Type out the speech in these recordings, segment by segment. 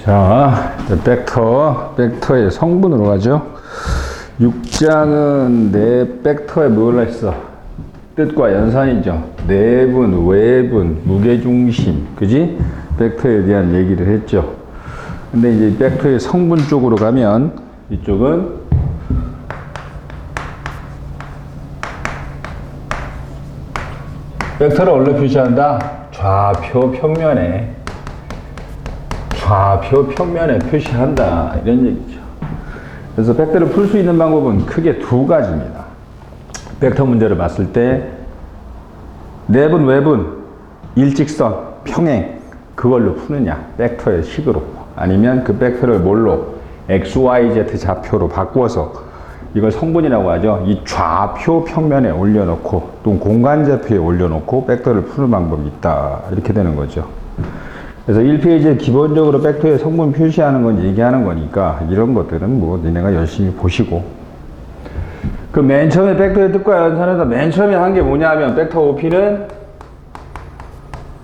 자, 벡터의 성분으로 가죠. 6장은 내 벡터에 뭘 했어? 뜻과 연산이죠. 내분, 외분, 무게중심, 그지? 벡터에 대한 얘기를 했죠. 근데 이제 벡터의 성분 쪽으로 가면 이쪽은 벡터를 어디로 표시한다? 좌표 평면에 표시한다, 이런 얘기죠. 그래서 벡터를 풀 수 있는 방법은 크게 두 가지입니다. 벡터 문제를 봤을 때 내분, 외분, 일직선, 평행, 그걸로 푸느냐, 벡터의 식으로, 아니면 그 벡터를 뭘로, x, y, z 좌표로 바꿔서 이걸 성분이라고 하죠. 이 좌표 평면에 올려놓고 또 공간 좌표에 올려놓고 벡터를 푸는 방법이 있다, 이렇게 되는 거죠. 그래서 1페이지에 기본적으로 벡터의 성분 표시하는 건 얘기하는 거니까 이런 것들은 뭐 니네가 열심히 보시고, 그 맨 처음에 벡터의 뜻과 연산에서 맨 처음에 한 게 뭐냐 하면 벡터 OP는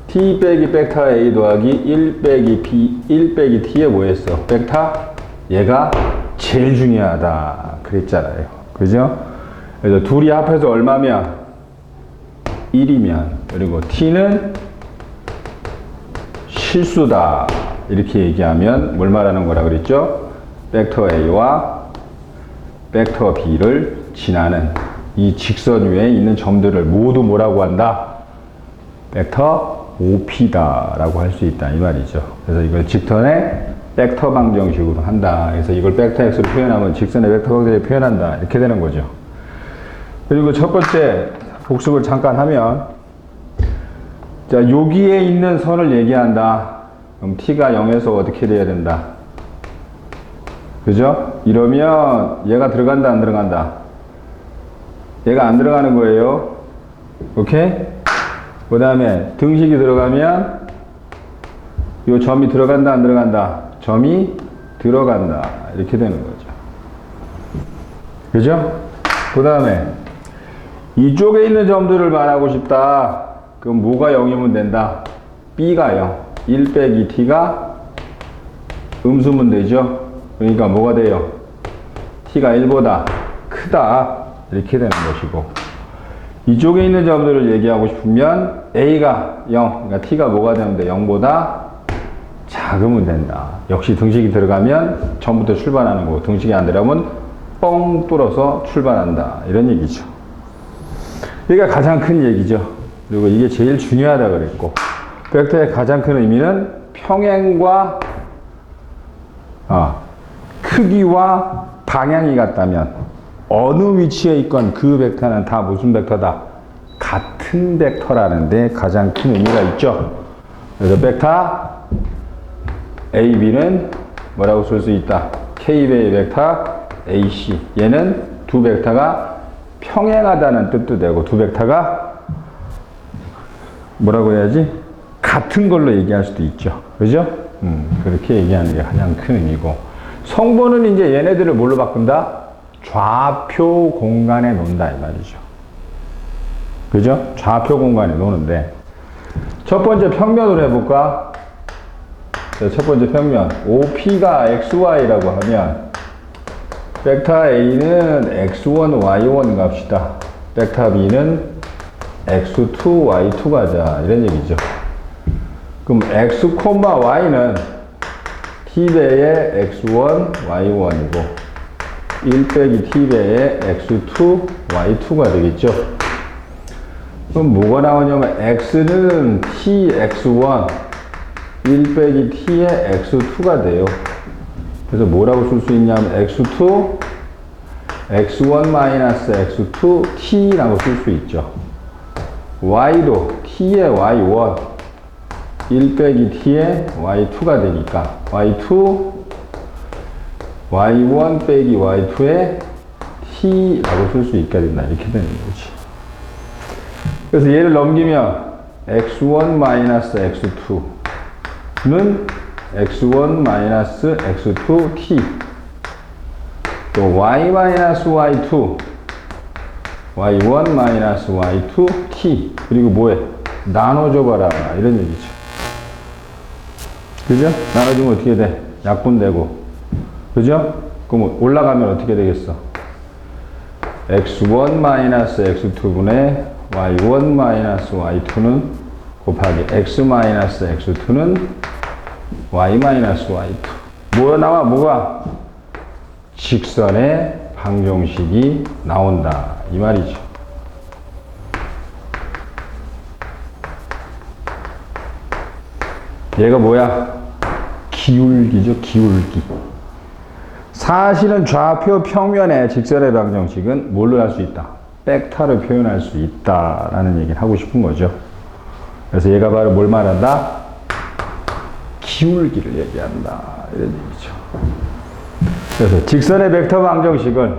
t 빼기 벡터 A 더하기 1 빼기 B 1 빼기 T에 뭐였어? 벡터 얘가 제일 중요하다 그랬잖아요. 그죠? 그래서 둘이 합해서 얼마면 1이면, 그리고 T는 실수다 이렇게 얘기하면 뭘 말하는 거라 그랬죠? 벡터 A와 벡터 B를 지나는 이 직선 위에 있는 점들을 모두 뭐라고 한다? 벡터 OP다 라고 할 수 있다, 이 말이죠. 그래서 이걸 직선의 벡터 방정식으로 한다. 그래서 이걸 벡터 X로 표현하면 직선의 벡터 방정식으로 표현한다, 이렇게 되는 거죠. 그리고 첫 번째 복습을 잠깐 하면, 자, 여기에 있는 선을 얘기한다. 그럼 t가 0에서 어떻게 돼야 된다? 그죠? 이러면 얘가 들어간다, 안 들어간다? 얘가 안 들어가는 거예요. 오케이? 그 다음에 등식이 들어가면 이 점이 들어간다, 안 들어간다? 점이 들어간다, 이렇게 되는 거죠. 그죠? 그 다음에 이쪽에 있는 점들을 말하고 싶다. 그럼 뭐가 0이면 된다? B가 0. 1 빼기 T가 음수면 되죠? 그러니까 뭐가 돼요? T가 1보다 크다, 이렇게 되는 것이고, 이쪽에 있는 점들을 얘기하고 싶으면 A가 0, 그러니까 T가 뭐가 되면 돼? 0보다 작으면 된다. 역시 등식이 들어가면 처음부터 출발하는 거고, 등식이 안 들어가면 뻥 뚫어서 출발한다, 이런 얘기죠. 이게 가장 큰 얘기죠. 그리고 이게 제일 중요하다 그랬고, 벡터의 가장 큰 의미는 평행과 크기와 방향이 같다면 어느 위치에 있건 그 벡터는 다 무슨 벡터다? 같은 벡터라는 데 가장 큰 의미가 있죠. 그래서 벡터 A, B는 뭐라고 쓸 수 있다? K배의 벡터 AC. 얘는 두 벡터가 평행하다는 뜻도 되고, 두 벡터가 뭐라고 해야지? 같은 걸로 얘기할 수도 있죠. 그죠? 그렇게 얘기하는 게 가장 큰 의미고, 성분은 이제 얘네들을 뭘로 바꾼다? 좌표 공간에 놓는다, 이 말이죠. 그죠? 좌표 공간에 놓는데, 첫 번째 평면으로 해볼까? 자, 첫 번째 평면. OP가 XY라고 하면, 벡터 A는 X1, Y1 갑시다. 벡터 B는 X2, Y2 가자, 이런 얘기죠. 그럼 X, Y는 T배의 X1, Y1이고 1 빼기 T배의 X2, Y2가 되겠죠. 그럼 뭐가 나오냐면 X는 T, X1 1 빼기 T의 X2가 돼요. 그래서 뭐라고 쓸 수 있냐면 X2, X1 마이너스 X2, T라고 쓸 수 있죠. Y도 T의 Y1 1 빼기 T의 Y2가 되니까 Y2 Y1 빼기 Y2의 T라고 쓸 수 있게 된다, 이렇게 되는 거지. 그래서 얘를 넘기면 X1 마이너스 X2는 X1 마이너스 X2 T, 또 Y 마이너스 Y2 Y1 마이너스 Y2 T, 그리고 뭐해? 나눠줘봐라, 이런 얘기죠. 그죠? 나눠주면 어떻게 돼? 약분되고. 그죠? 그럼 올라가면 어떻게 되겠어? x1 마이너스 x2분의 y1 마이너스 y2는 곱하기 x 마이너스 x2는 y 마이너스 y2. 뭐가 나와? 뭐가? 직선의 방정식이 나온다. 이 말이죠. 얘가 뭐야? 기울기죠. 기울기. 사실은 좌표 평면의 직선의 방정식은 뭘로 할 수 있다? 벡터를 표현할 수 있다라는 얘기를 하고 싶은 거죠. 그래서 얘가 바로 뭘 말한다? 기울기를 얘기한다. 이런 얘기죠. 그래서 직선의 벡터 방정식은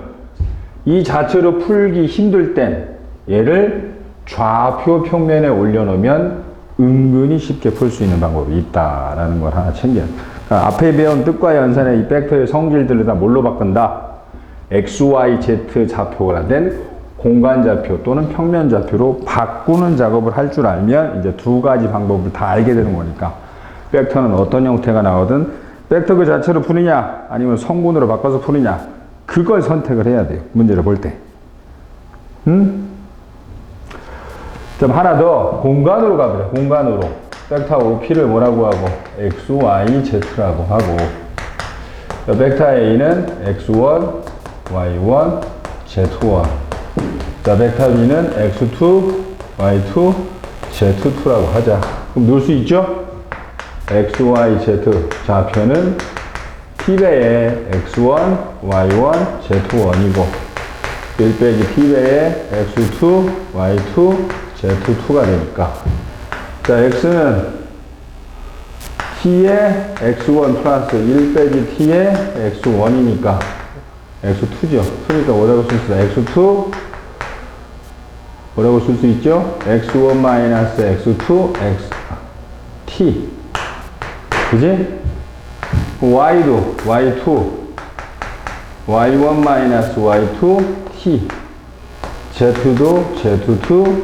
이 자체로 풀기 힘들 땐 얘를 좌표 평면에 올려놓으면 은근히 쉽게 풀 수 있는 방법이 있다라는 걸 하나 챙겨야 돼. 그러니까 앞에 배운 뜻과 연산의 이 벡터의 성질들을 다 뭘로 바꾼다? x, y, z 좌표가 된 공간 좌표 또는 평면 좌표로 바꾸는 작업을 할 줄 알면 이제 두 가지 방법을 다 알게 되는 거니까 벡터는 어떤 형태가 나오든 벡터 그 자체로 푸느냐 아니면 성분으로 바꿔서 푸느냐 그걸 선택을 해야 돼요. 문제를 볼 때. 좀 하나 더 공간으로 가보자. 공간으로. 벡터 OP를 뭐라고 하고 X, Y, Z라고 하고 벡터 A는 X1, Y1, Z1 자, 벡터 B는 X2, Y2, Z2라고 하자. 그럼 놓을 수 있죠? X, Y, Z 좌표는 T배의 X1, Y1, Z1이고 1 빼기 T배의 X2, Y2, Z2가 되니까 자, X는 T의 X1 플러스 1 빼기 T의 X1이니까 X2죠. 그러니까 뭐라고 쓸 수 있어? X2 뭐라고 쓸 수 있죠? X1 마이너스 X2 X T 그지? Y도 Y2 Y1 마이너스 Y2 T Z도 Z2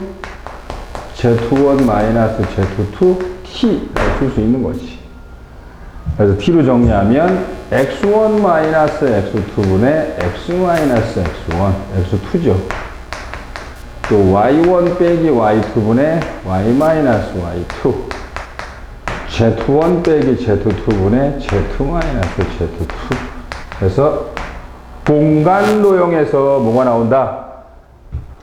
Z1 마이너스 Z2 T라고 쓸 수 있는 거지. 그래서 T로 정리하면 X1 마이너스 X2분의 X 마이너스 X1 X2죠. 또 Y1 빼기 Y2분의 Y 마이너스 Y2 Z1 빼기 Z2분의 Z 마이너스 Z2 그래서 공간도형에서 뭐가 나온다?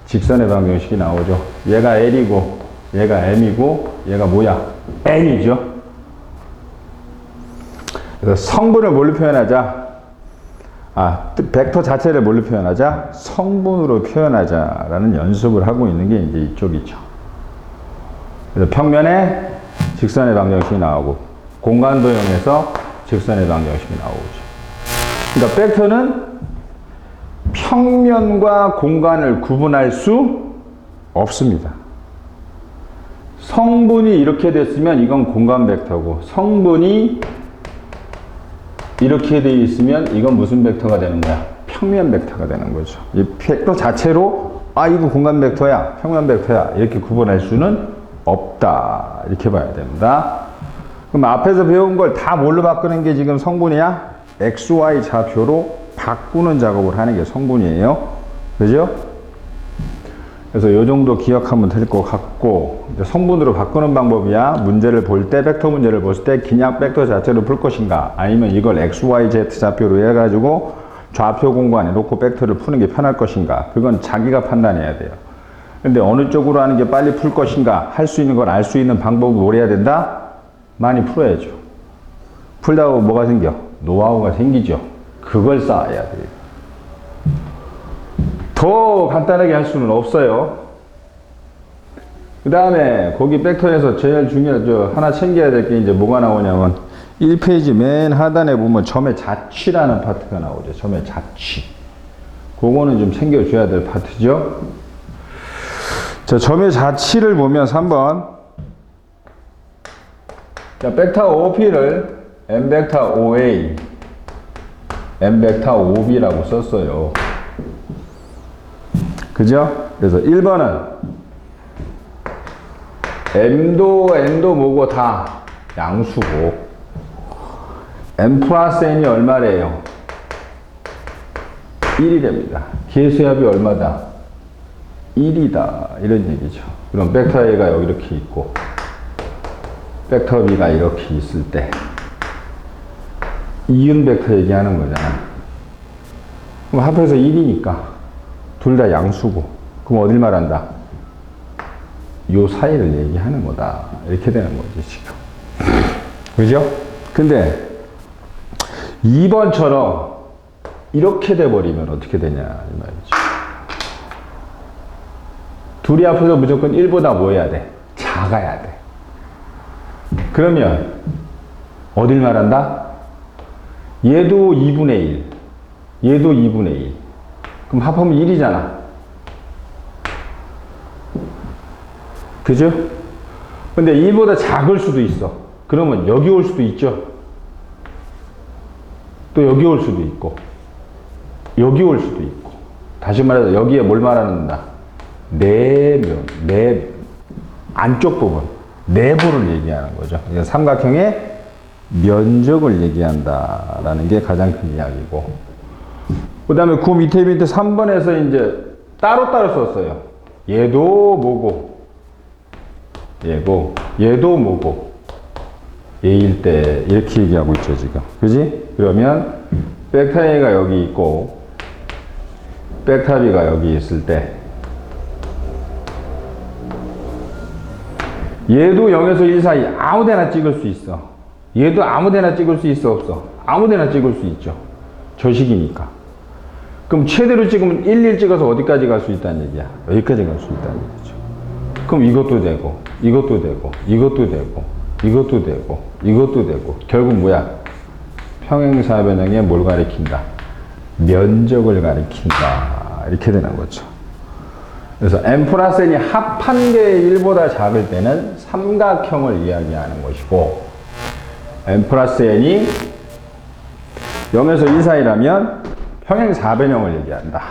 직선의 방정식이 나오죠. 얘가 L이고 얘가 M이고 얘가 뭐야? N이죠. 그래서 성분을 뭘로 표현하자? 벡터 자체를 뭘로 표현하자? 성분으로 표현하자라는 연습을 하고 있는 게 이제 이쪽이죠. 그래서 평면에 직선의 방정식이 나오고 공간도형에서 직선의 방정식이 나오죠. 그러니까 벡터는 평면과 공간을 구분할 수 없습니다. 성분이 이렇게 됐으면 이건 공간 벡터고 성분이 이렇게 되어 있으면 이건 무슨 벡터가 되는 거야? 평면 벡터가 되는 거죠. 이 벡터 자체로 이거 공간 벡터야, 평면 벡터야 이렇게 구분할 수는 없다. 이렇게 봐야 됩니다. 그럼 앞에서 배운 걸 다 뭘로 바꾸는 게 지금 성분이야? X, Y 좌표로 바꾸는 작업을 하는 게 성분이에요. 그죠? 그래서 이 정도 기억하면 될 것 같고 이제 성분으로 바꾸는 방법이야. 문제를 볼 때, 벡터 문제를 볼 때 그냥 벡터 자체로 풀 것인가 아니면 이걸 X, Y, Z 좌표로 해가지고 좌표 공간에 놓고 벡터를 푸는 게 편할 것인가 그건 자기가 판단해야 돼요. 근데 어느 쪽으로 하는 게 빨리 풀 것인가 할 수 있는 걸 알 수 있는 방법을 뭘 해야 된다? 많이 풀어야죠. 풀다 보면 뭐가 생겨? 노하우가 생기죠. 그걸 쌓아야 돼요. 더 간단하게 할 수는 없어요. 그 다음에 거기 벡터에서 제일 중요한 하나 챙겨야 될 게 이제 뭐가 나오냐면 1페이지 맨 하단에 보면 점의 자취라는 파트가 나오죠. 점의 자취. 그거는 좀 챙겨줘야 될 파트죠. 자, 점의 자취를 보면 3번. 자, 벡터 OP를 M 벡터 OA, M 벡터 OB라고 썼어요. 그죠? 그래서 1번은 M도 N도 뭐고 다 양수고 n 플러스 n이 얼마래요? 1이랍니다. 계수합이 얼마다? 1이다. 이런 얘기죠. 그럼 벡터 A가 여기 이렇게 있고 벡터 B가 이렇게 있을 때 이은 벡터 얘기하는 거잖아. 그럼 합해서 1이니까 둘 다 양수고 그럼 어딜 말한다? 요 사이를 얘기하는 거다. 이렇게 되는 거지 지금. 그죠? 근데 2번처럼 이렇게 돼버리면 어떻게 되냐 이 말이죠. 둘이 합해서 무조건 1보다 뭐 해야 돼? 작아야 돼. 그러면 어딜 말한다? 얘도 2분의 1 얘도 2분의 1 그럼 합하면 1이잖아. 그죠? 근데 1보다 작을 수도 있어. 그러면 여기 올 수도 있죠. 또 여기 올 수도 있고 여기 올 수도 있고. 다시 말해서 여기에 뭘 말하는다? 내면, 안쪽 부분, 내부를 얘기하는 거죠. 삼각형의 면적을 얘기한다라는 게 가장 큰 이야기고. 그 다음에 그 밑에 3번에서 이제 따로따로 썼어요. 얘도 뭐고, 얘도 뭐고, 얘일 때 이렇게 얘기하고 있죠, 지금. 그지? 그러면 벡터 A가 여기 있고, 벡터 B가 여기 있을 때, 얘도 0에서 1 사이 아무 데나 찍을 수 있어. 얘도 아무 데나 찍을 수 있어, 없어? 아무 데나 찍을 수 있죠. 저 식이니까. 그럼 최대로 찍으면 1 찍어서 어디까지 갈 수 있다는 얘기야? 여기까지 갈 수 있다는 얘기죠. 그럼 이것도 되고, 이것도 되고, 이것도 되고, 이것도 되고, 이것도 되고. 결국 뭐야? 평행사변형에 뭘 가리킨다? 면적을 가리킨다. 이렇게 되는 거죠. 그래서 n 플러스 n이 합한 게 1보다 작을 때는 삼각형을 이야기하는 것이고 n 플러스 n이 0에서 1 사이라면 평행사변형을 얘기한다.